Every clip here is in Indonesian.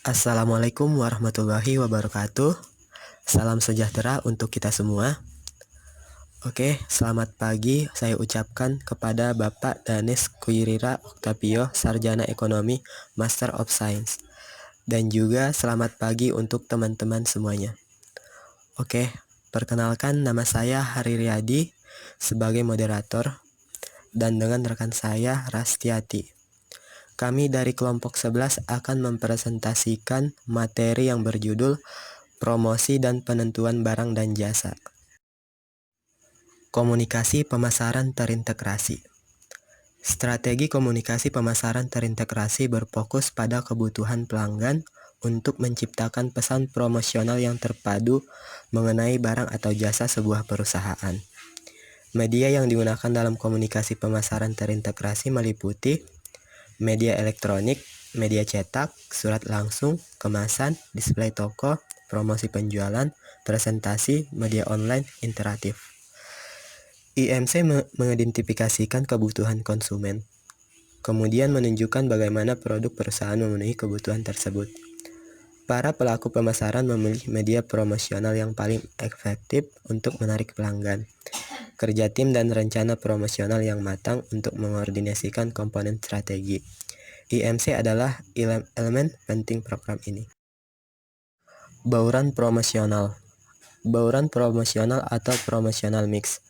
Assalamualaikum warahmatullahi wabarakatuh. Salam sejahtera untuk kita semua. Oke, selamat pagi saya ucapkan kepada Bapak Danis Kuirira Octavio, Sarjana Ekonomi, Master of Science. Dan juga selamat pagi untuk teman-teman semuanya. Oke, perkenalkan nama saya Hari Riyadi sebagai moderator dan dengan rekan saya Rastiati. Kami dari kelompok 11 akan mempresentasikan materi yang berjudul promosi dan penentuan barang dan jasa. Komunikasi pemasaran terintegrasi. Strategi komunikasi pemasaran terintegrasi berfokus pada kebutuhan pelanggan untuk menciptakan pesan promosional yang terpadu mengenai barang atau jasa sebuah perusahaan. Media yang digunakan dalam komunikasi pemasaran terintegrasi meliputi media elektronik, media cetak, surat langsung, kemasan, display toko, promosi penjualan, presentasi, media online, interaktif. IMC mengidentifikasikan kebutuhan konsumen, kemudian menunjukkan bagaimana produk perusahaan memenuhi kebutuhan tersebut. Para pelaku pemasaran memilih media promosional yang paling efektif untuk menarik pelanggan. Kerja tim dan rencana promosional yang matang untuk mengordinasikan komponen strategi. IMC adalah elemen penting program ini. Bauran promosional. Bauran promosional atau promotional mix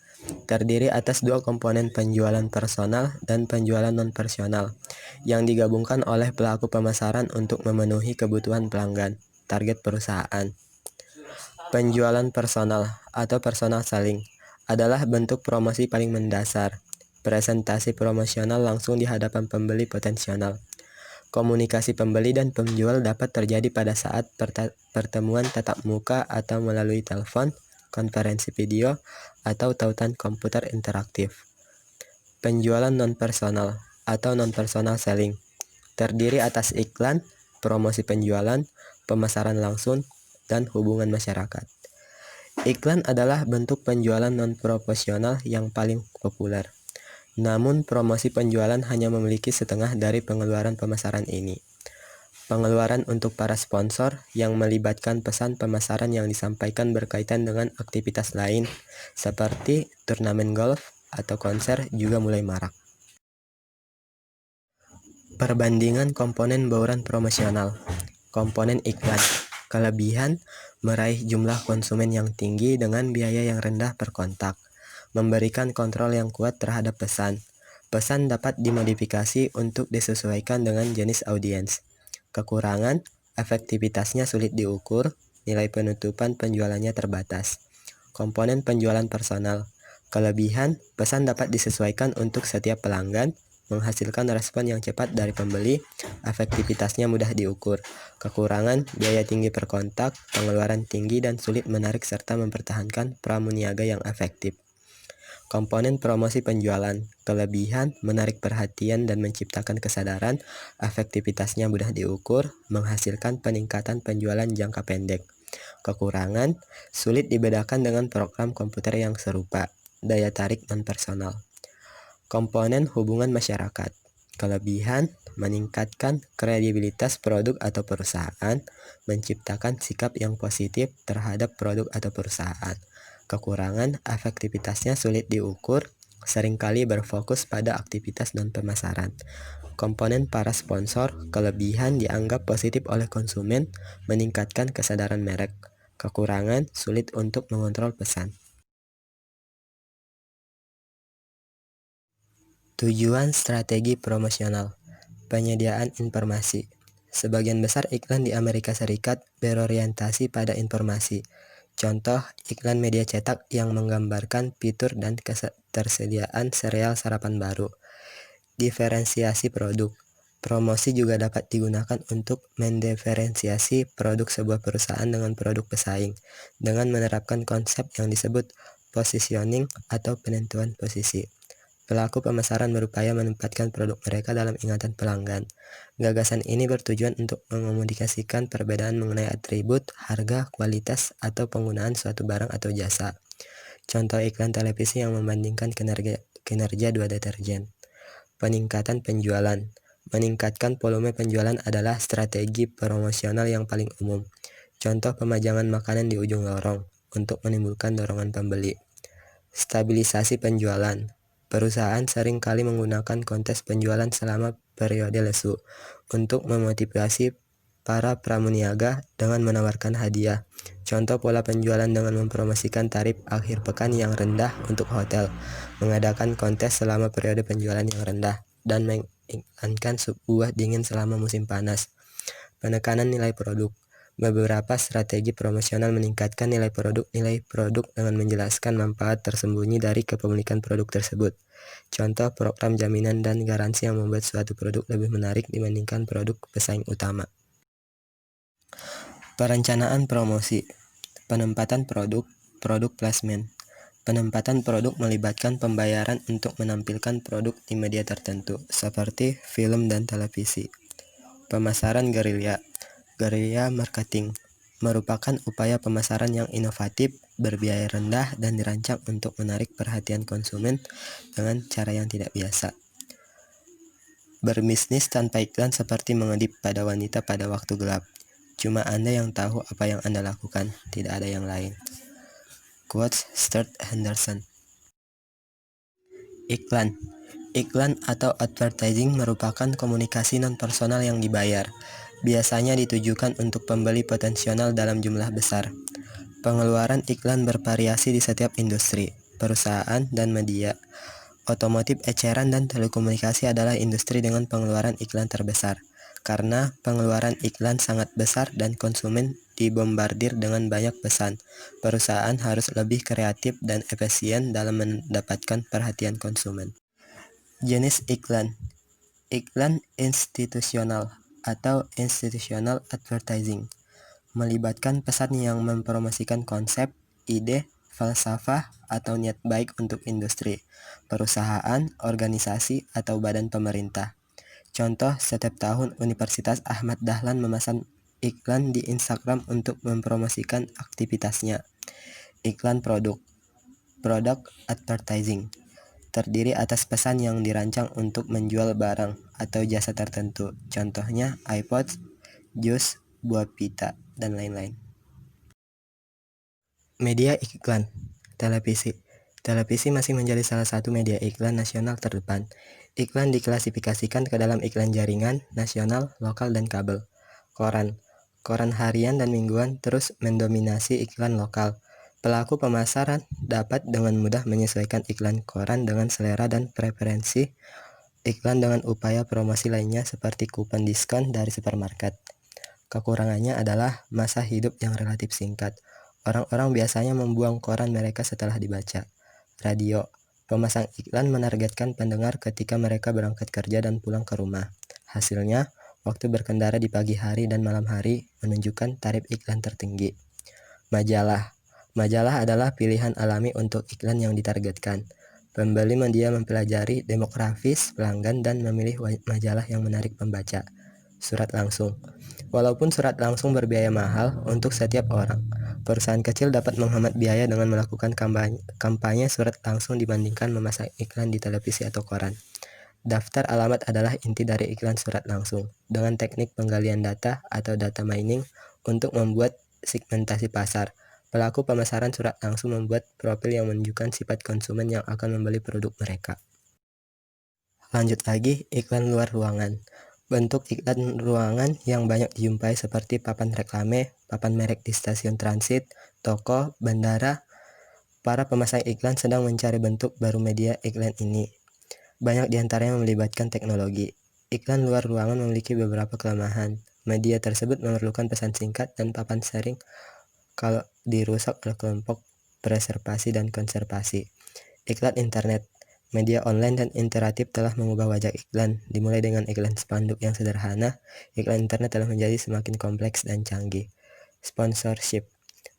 terdiri atas dua komponen, penjualan personal dan penjualan non-personal, yang digabungkan oleh pelaku pemasaran untuk memenuhi kebutuhan pelanggan, target perusahaan. Penjualan personal atau personal selling adalah bentuk promosi paling mendasar, presentasi promosional langsung di hadapan pembeli potensial. Komunikasi pembeli dan penjual dapat terjadi pada saat pertemuan tatap muka atau melalui telepon, konferensi video, atau tautan komputer interaktif. Penjualan non-personal atau non-personal selling terdiri atas iklan, promosi penjualan, pemasaran langsung, dan hubungan masyarakat. Iklan adalah bentuk penjualan non-proporsional yang paling populer. Namun, promosi penjualan hanya memiliki setengah dari pengeluaran pemasaran ini. Pengeluaran untuk para sponsor yang melibatkan pesan pemasaran yang disampaikan berkaitan dengan aktivitas lain, seperti turnamen golf atau konser juga mulai marak. Perbandingan komponen bauran promosional. Komponen iklan. Kelebihan, meraih jumlah konsumen yang tinggi dengan biaya yang rendah per kontak. Memberikan kontrol yang kuat terhadap pesan. Pesan dapat dimodifikasi untuk disesuaikan dengan jenis audiens. Kekurangan, efektivitasnya sulit diukur, nilai penutupan penjualannya terbatas. Komponen penjualan personal. Kelebihan, pesan dapat disesuaikan untuk setiap pelanggan, menghasilkan respon yang cepat dari pembeli, efektivitasnya mudah diukur. Kekurangan, biaya tinggi per kontak, pengeluaran tinggi dan sulit menarik serta mempertahankan pramuniaga yang efektif. Komponen promosi penjualan. Kelebihan, menarik perhatian dan menciptakan kesadaran, efektivitasnya mudah diukur, menghasilkan peningkatan penjualan jangka pendek. Kekurangan, sulit dibedakan dengan program komputer yang serupa, daya tarik non-personal. Komponen hubungan masyarakat. Kelebihan, meningkatkan kredibilitas produk atau perusahaan, menciptakan sikap yang positif terhadap produk atau perusahaan. Kekurangan, efektivitasnya sulit diukur, seringkali berfokus pada aktivitas non-pemasaran. Komponen para sponsor. Kelebihan, dianggap positif oleh konsumen, meningkatkan kesadaran merek. Kekurangan, sulit untuk mengontrol pesan. Tujuan strategi promosional. Penyediaan informasi. Sebagian besar iklan di Amerika Serikat berorientasi pada informasi. Contoh, iklan media cetak yang menggambarkan fitur dan ketersediaan sereal sarapan baru. Diferensiasi produk. Promosi juga dapat digunakan untuk mendiferensiasi produk sebuah perusahaan dengan produk pesaing, dengan menerapkan konsep yang disebut positioning atau penentuan posisi. Pelaku pemasaran berupaya menempatkan produk mereka dalam ingatan pelanggan. Gagasan ini bertujuan untuk mengomunikasikan perbedaan mengenai atribut, harga, kualitas, atau penggunaan suatu barang atau jasa. Contoh iklan televisi yang membandingkan kinerja dua deterjen. Peningkatan penjualan. Meningkatkan volume penjualan adalah strategi promosional yang paling umum. Contoh pemajangan makanan di ujung lorong untuk menimbulkan dorongan pembeli. Stabilisasi penjualan. Perusahaan sering kali menggunakan kontes penjualan selama periode lesu untuk memotivasi para pramuniaga dengan menawarkan hadiah. Contoh pola penjualan dengan mempromosikan tarif akhir pekan yang rendah untuk hotel, mengadakan kontes selama periode penjualan yang rendah, dan mengiklankan buah dingin selama musim panas. Penekanan nilai produk. Beberapa strategi promosional meningkatkan nilai produk dengan menjelaskan manfaat tersembunyi dari kepemilikan produk tersebut. Contoh program jaminan dan garansi yang membuat suatu produk lebih menarik dibandingkan produk pesaing utama. Perencanaan promosi. Penempatan produk placement. Penempatan produk melibatkan pembayaran untuk menampilkan produk di media tertentu, seperti film dan televisi. Pemasaran gerilya. Gerilya marketing merupakan upaya pemasaran yang inovatif, berbiaya rendah, dan dirancang untuk menarik perhatian konsumen dengan cara yang tidak biasa. Berbisnis tanpa iklan seperti mengedip pada wanita pada waktu gelap. Cuma Anda yang tahu apa yang Anda lakukan, tidak ada yang lain. Quotes Stuart Henderson. Iklan. Iklan atau advertising merupakan komunikasi non-personal yang dibayar. Biasanya ditujukan untuk pembeli potensial dalam jumlah besar. Pengeluaran iklan bervariasi di setiap industri, perusahaan, dan media. Otomotif, eceran, dan telekomunikasi adalah industri dengan pengeluaran iklan terbesar. Karena pengeluaran iklan sangat besar dan konsumen dibombardir dengan banyak pesan, perusahaan harus lebih kreatif dan efisien dalam mendapatkan perhatian konsumen. Jenis iklan. Iklan institusional atau institutional advertising melibatkan pesan yang mempromosikan konsep, ide, falsafah, atau niat baik untuk industri, perusahaan, organisasi, atau badan pemerintah. Contoh, setiap tahun Universitas Ahmad Dahlan memasang iklan di Instagram untuk mempromosikan aktivitasnya. Iklan produk. Product advertising terdiri atas pesan yang dirancang untuk menjual barang atau jasa tertentu. Contohnya iPod, jus, buah pita, dan lain-lain. Media iklan. Televisi. Televisi masih menjadi salah satu media iklan nasional terdepan. Iklan diklasifikasikan ke dalam iklan jaringan, nasional, lokal, dan kabel. Koran. Koran harian dan mingguan terus mendominasi iklan lokal. Pelaku pemasaran dapat dengan mudah menyesuaikan iklan koran dengan selera dan preferensi iklan dengan upaya promosi lainnya seperti kupon diskon dari supermarket. Kekurangannya adalah masa hidup yang relatif singkat. Orang-orang biasanya membuang koran mereka setelah dibaca. Radio. Pemasang iklan menargetkan pendengar ketika mereka berangkat kerja dan pulang ke rumah. Hasilnya, waktu berkendara di pagi hari dan malam hari menunjukkan tarif iklan tertinggi. Majalah. Majalah adalah pilihan alami untuk iklan yang ditargetkan. Pembeli media mempelajari demografis pelanggan dan memilih majalah yang menarik pembaca. Surat langsung. Walaupun surat langsung berbiaya mahal untuk setiap orang, perusahaan kecil dapat menghemat biaya dengan melakukan kampanye surat langsung dibandingkan memasang iklan di televisi atau koran. Daftar alamat adalah inti dari iklan surat langsung, dengan teknik penggalian data atau data mining untuk membuat segmentasi pasar. Pelaku pemasaran surat langsung membuat profil yang menunjukkan sifat konsumen yang akan membeli produk mereka. Lanjut lagi, iklan luar ruangan. Bentuk iklan ruangan yang banyak dijumpai seperti papan reklame, papan merek di stasiun transit, toko, bandara. Para pemasang iklan sedang mencari bentuk baru media iklan ini. Banyak diantaranya melibatkan teknologi. Iklan luar ruangan memiliki beberapa kelemahan. Media tersebut memerlukan pesan singkat dan papan sharing kalau dirusak oleh kelompok preservasi dan konservasi. Iklan internet. Media online dan interaktif telah mengubah wajah iklan. Dimulai dengan iklan spanduk yang sederhana, iklan internet telah menjadi semakin kompleks dan canggih. Sponsorship.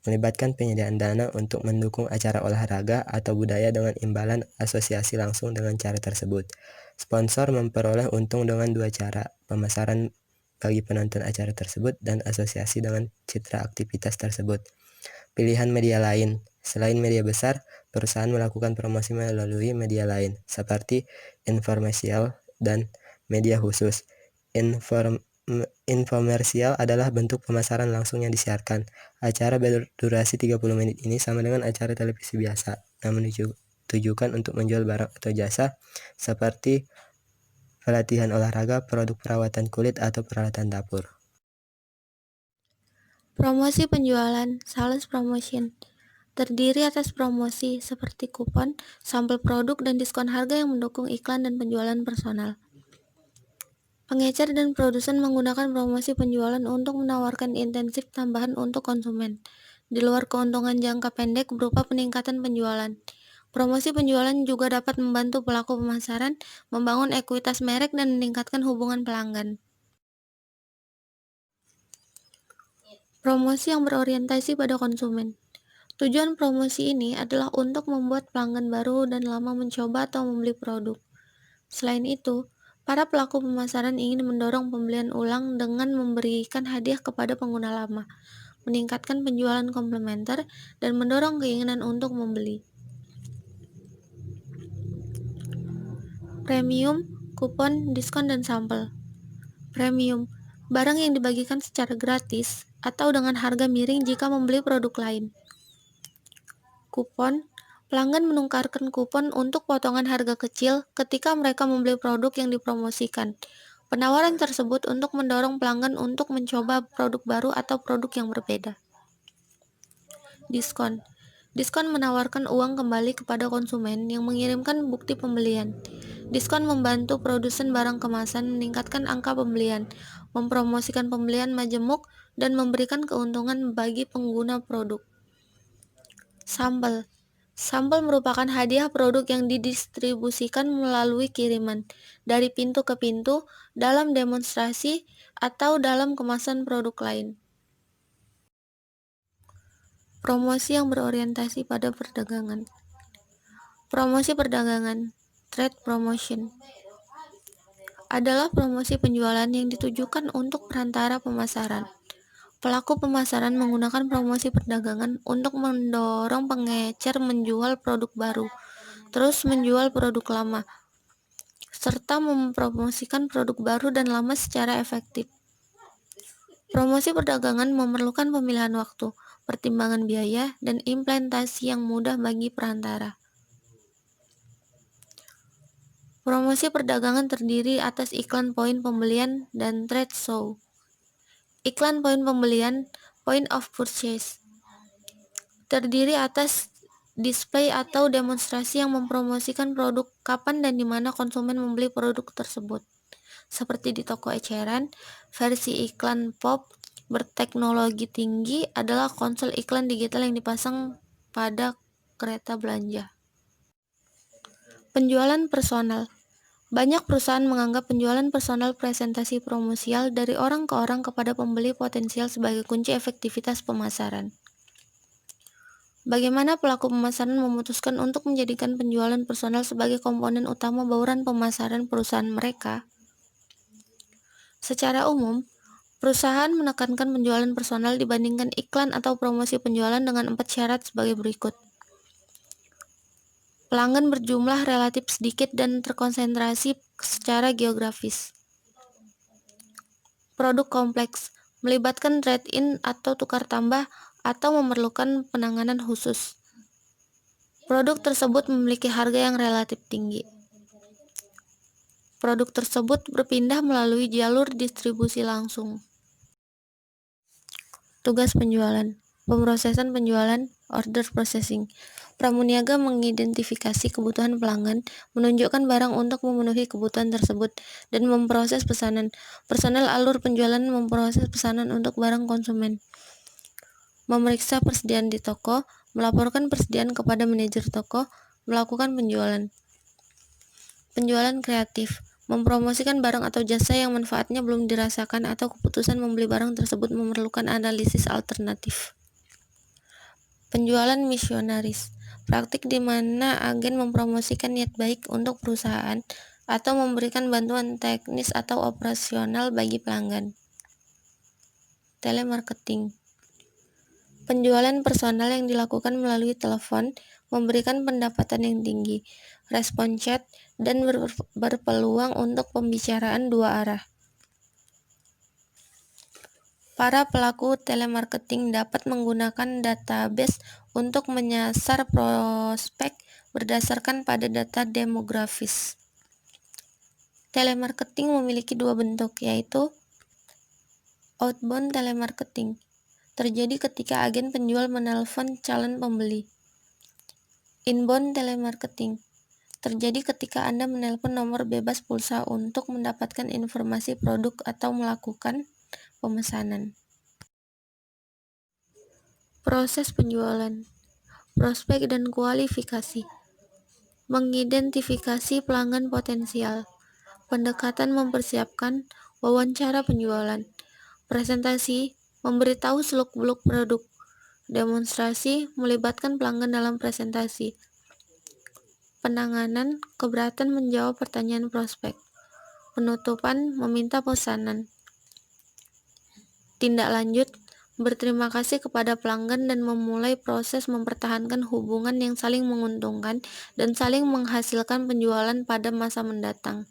Melibatkan penyediaan dana untuk mendukung acara olahraga atau budaya dengan imbalan asosiasi langsung dengan cara tersebut. Sponsor memperoleh untung dengan dua cara, pemasaran bagi penonton acara tersebut dan asosiasi dengan citra aktivitas tersebut. Pilihan media lain. Selain media besar, perusahaan melakukan promosi melalui media lain, seperti informasial dan media khusus. Infomersial adalah bentuk pemasaran langsung yang disiarkan. Acara berdurasi 30 menit ini sama dengan acara televisi biasa, namun ditujukan untuk menjual barang atau jasa seperti pelatihan olahraga, produk perawatan kulit, atau peralatan dapur. Promosi penjualan, sales promotion, terdiri atas promosi seperti kupon, sampel produk, dan diskon harga yang mendukung iklan dan penjualan personal. Pengecer dan produsen menggunakan promosi penjualan untuk menawarkan insentif tambahan untuk konsumen, di luar keuntungan jangka pendek berupa peningkatan penjualan. Promosi penjualan juga dapat membantu pelaku pemasaran membangun ekuitas merek dan meningkatkan hubungan pelanggan. Promosi yang berorientasi pada konsumen. Tujuan promosi ini adalah untuk membuat pelanggan baru dan lama mencoba atau membeli produk. Selain itu, para pelaku pemasaran ingin mendorong pembelian ulang dengan memberikan hadiah kepada pengguna lama, meningkatkan penjualan komplementer, dan mendorong keinginan untuk membeli. Premium, kupon, diskon, dan sampel. Premium, barang yang dibagikan secara gratis atau dengan harga miring jika membeli produk lain. Kupon, pelanggan menukarkan kupon untuk potongan harga kecil ketika mereka membeli produk yang dipromosikan. Penawaran tersebut untuk mendorong pelanggan untuk mencoba produk baru atau produk yang berbeda. Diskon. Diskon menawarkan uang kembali kepada konsumen yang mengirimkan bukti pembelian. Diskon membantu produsen barang kemasan meningkatkan angka pembelian, mempromosikan pembelian majemuk, dan memberikan keuntungan bagi pengguna produk. Sampel. Sampel merupakan hadiah produk yang didistribusikan melalui kiriman dari pintu ke pintu, dalam demonstrasi, atau dalam kemasan produk lain. Promosi yang berorientasi pada perdagangan. Promosi perdagangan, trade promotion, adalah promosi penjualan yang ditujukan untuk perantara pemasaran. Pelaku pemasaran menggunakan promosi perdagangan untuk mendorong pengecer menjual produk baru, terus menjual produk lama, serta mempromosikan produk baru dan lama secara efektif. Promosi perdagangan memerlukan pemilihan waktu, pertimbangan biaya, dan implementasi yang mudah bagi perantara. Promosi perdagangan terdiri atas iklan poin pembelian dan trade show. Iklan poin pembelian, point of purchase, terdiri atas display atau demonstrasi yang mempromosikan produk kapan dan di mana konsumen membeli produk tersebut. Seperti di toko eceran, versi iklan pop berteknologi tinggi adalah konsol iklan digital yang dipasang pada kereta belanja. Penjualan personal. Banyak perusahaan menganggap penjualan personal presentasi promosial dari orang ke orang kepada pembeli potensial sebagai kunci efektivitas pemasaran. Bagaimana pelaku pemasaran memutuskan untuk menjadikan penjualan personal sebagai komponen utama bauran pemasaran perusahaan mereka? Secara umum, perusahaan menekankan penjualan personal dibandingkan iklan atau promosi penjualan dengan 4 syarat sebagai berikut. Pelanggan berjumlah relatif sedikit dan terkonsentrasi secara geografis. Produk kompleks, melibatkan trade-in atau tukar tambah atau memerlukan penanganan khusus. Produk tersebut memiliki harga yang relatif tinggi. Produk tersebut berpindah melalui jalur distribusi langsung. Tugas penjualan, pemrosesan penjualan, order processing. Pramuniaga mengidentifikasi kebutuhan pelanggan, menunjukkan barang untuk memenuhi kebutuhan tersebut, dan memproses pesanan. Personel alur penjualan memproses pesanan untuk barang konsumen. Memeriksa persediaan di toko, melaporkan persediaan kepada manajer toko, melakukan penjualan. Penjualan kreatif, mempromosikan barang atau jasa yang manfaatnya belum dirasakan atau keputusan membeli barang tersebut memerlukan analisis alternatif. Penjualan misionaris, praktik di mana agen mempromosikan niat baik untuk perusahaan atau memberikan bantuan teknis atau operasional bagi pelanggan. Telemarketing, penjualan personal yang dilakukan melalui telepon, memberikan pendapatan yang tinggi, respon chat, dan berpeluang untuk pembicaraan dua arah. Para pelaku telemarketing dapat menggunakan database untuk menyasar prospek berdasarkan pada data demografis. Telemarketing memiliki dua bentuk, yaitu outbound telemarketing, terjadi ketika agen penjual menelpon calon pembeli. Inbound telemarketing, terjadi ketika Anda menelpon nomor bebas pulsa untuk mendapatkan informasi produk atau melakukan pemesanan. Proses penjualan, prospek dan kualifikasi, mengidentifikasi pelanggan potensial, pendekatan mempersiapkan, wawancara penjualan, presentasi, memberitahu seluk-beluk produk, demonstrasi, melibatkan pelanggan dalam presentasi, penanganan, keberatan menjawab pertanyaan prospek, penutupan, meminta pesanan, tindak lanjut, berterima kasih kepada pelanggan dan memulai proses mempertahankan hubungan yang saling menguntungkan dan saling menghasilkan penjualan pada masa mendatang.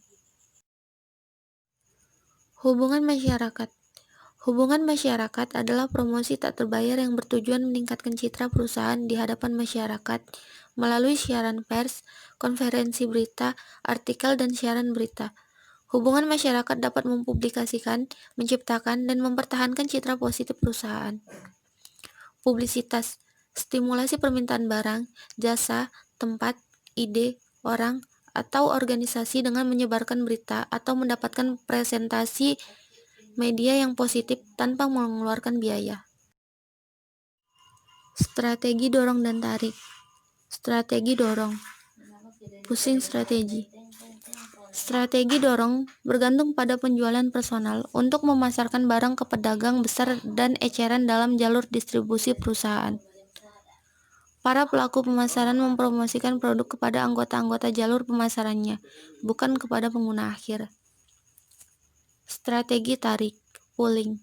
Hubungan masyarakat. Hubungan masyarakat adalah promosi tak terbayar yang bertujuan meningkatkan citra perusahaan di hadapan masyarakat melalui siaran pers, konferensi berita, artikel, dan siaran berita. Hubungan masyarakat dapat mempublikasikan, menciptakan, dan mempertahankan citra positif perusahaan. Publisitas, stimulasi permintaan barang, jasa, tempat, ide, orang, atau organisasi dengan menyebarkan berita atau mendapatkan presentasi media yang positif tanpa mengeluarkan biaya. Strategi dorong dan tarik. Strategi dorong, pushing strategi. Strategi dorong bergantung pada penjualan personal untuk memasarkan barang ke pedagang besar dan eceran dalam jalur distribusi perusahaan. Para pelaku pemasaran mempromosikan produk kepada anggota-anggota jalur pemasarannya, bukan kepada pengguna akhir. Strategi tarik, pulling.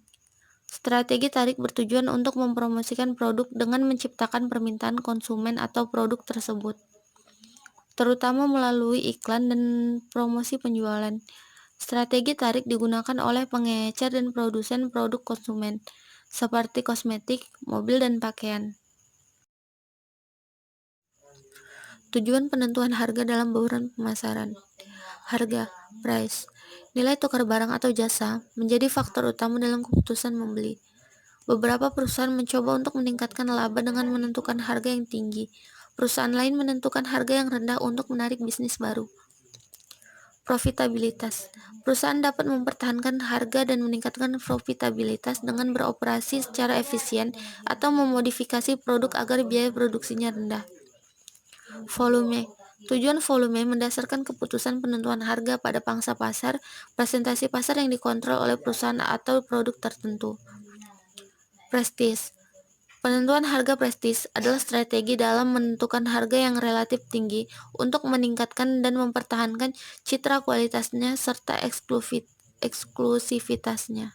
Strategi tarik bertujuan untuk mempromosikan produk dengan menciptakan permintaan konsumen atau produk tersebut, terutama melalui iklan dan promosi penjualan. Strategi tarik digunakan oleh pengecer dan produsen produk konsumen, seperti kosmetik, mobil, dan pakaian. Tujuan penentuan harga dalam bauran pemasaran. Harga, price, nilai tukar barang atau jasa menjadi faktor utama dalam keputusan membeli. Beberapa perusahaan mencoba untuk meningkatkan laba dengan menentukan harga yang tinggi. Perusahaan lain menentukan harga yang rendah untuk menarik bisnis baru. Profitabilitas. Perusahaan dapat mempertahankan harga dan meningkatkan profitabilitas dengan beroperasi secara efisien atau memodifikasi produk agar biaya produksinya rendah. Volume. Tujuan volume mendasarkan keputusan penentuan harga pada pangsa pasar, presentasi pasar yang dikontrol oleh perusahaan atau produk tertentu. Prestis. Penentuan harga prestis adalah strategi dalam menentukan harga yang relatif tinggi untuk meningkatkan dan mempertahankan citra kualitasnya serta eksklusivitasnya.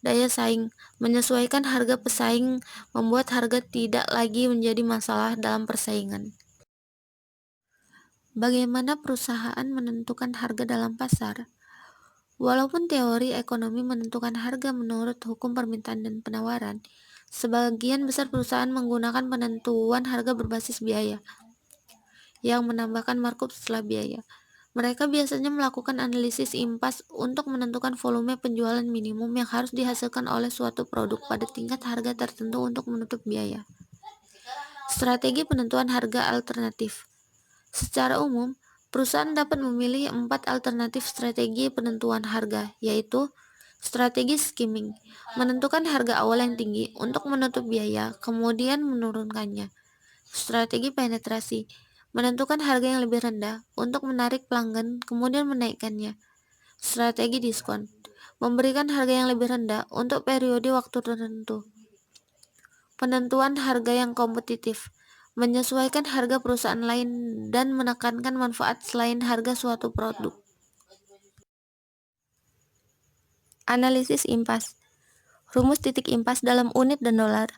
Daya saing. Menyesuaikan harga pesaing membuat harga tidak lagi menjadi masalah dalam persaingan. Bagaimana perusahaan menentukan harga dalam pasar? Walaupun teori ekonomi menentukan harga menurut hukum permintaan dan penawaran, sebagian besar perusahaan menggunakan penentuan harga berbasis biaya, yang menambahkan markup setelah biaya. Mereka biasanya melakukan analisis impas untuk menentukan volume penjualan minimum yang harus dihasilkan oleh suatu produk pada tingkat harga tertentu untuk menutup biaya. Strategi penentuan harga alternatif. Secara umum, perusahaan dapat memilih 4 alternatif strategi penentuan harga, yaitu strategi skimming, menentukan harga awal yang tinggi untuk menutup biaya, kemudian menurunkannya. Strategi penetrasi, menentukan harga yang lebih rendah untuk menarik pelanggan, kemudian menaikkannya. Strategi diskon, memberikan harga yang lebih rendah untuk periode waktu tertentu. Penentuan harga yang kompetitif, menyesuaikan harga perusahaan lain dan menekankan manfaat selain harga suatu produk. Analisis impas. Rumus titik impas dalam unit dan dolar.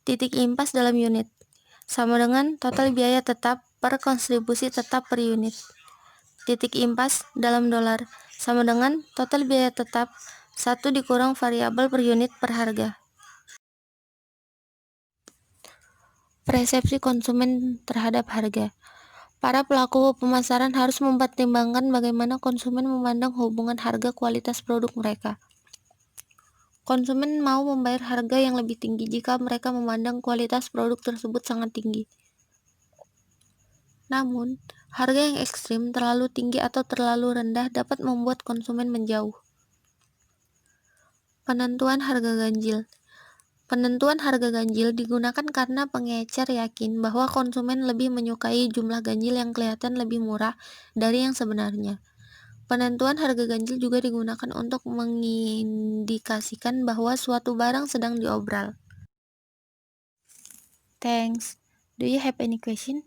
Titik impas dalam unit sama dengan total biaya tetap per kontribusi tetap per unit. Titik impas dalam dolar sama dengan total biaya tetap 1 dikurang variabel per unit per harga. Persepsi konsumen terhadap harga. Para pelaku pemasaran harus mempertimbangkan bagaimana konsumen memandang hubungan harga kualitas produk mereka. Konsumen mau membayar harga yang lebih tinggi jika mereka memandang kualitas produk tersebut sangat tinggi. Namun, harga yang ekstrim, terlalu tinggi atau terlalu rendah dapat membuat konsumen menjauh. Penentuan harga ganjil. Penentuan harga ganjil digunakan karena pengecer yakin bahwa konsumen lebih menyukai jumlah ganjil yang kelihatan lebih murah dari yang sebenarnya. Penentuan harga ganjil juga digunakan untuk mengindikasikan bahwa suatu barang sedang diobral. Thanks. Do you have any question?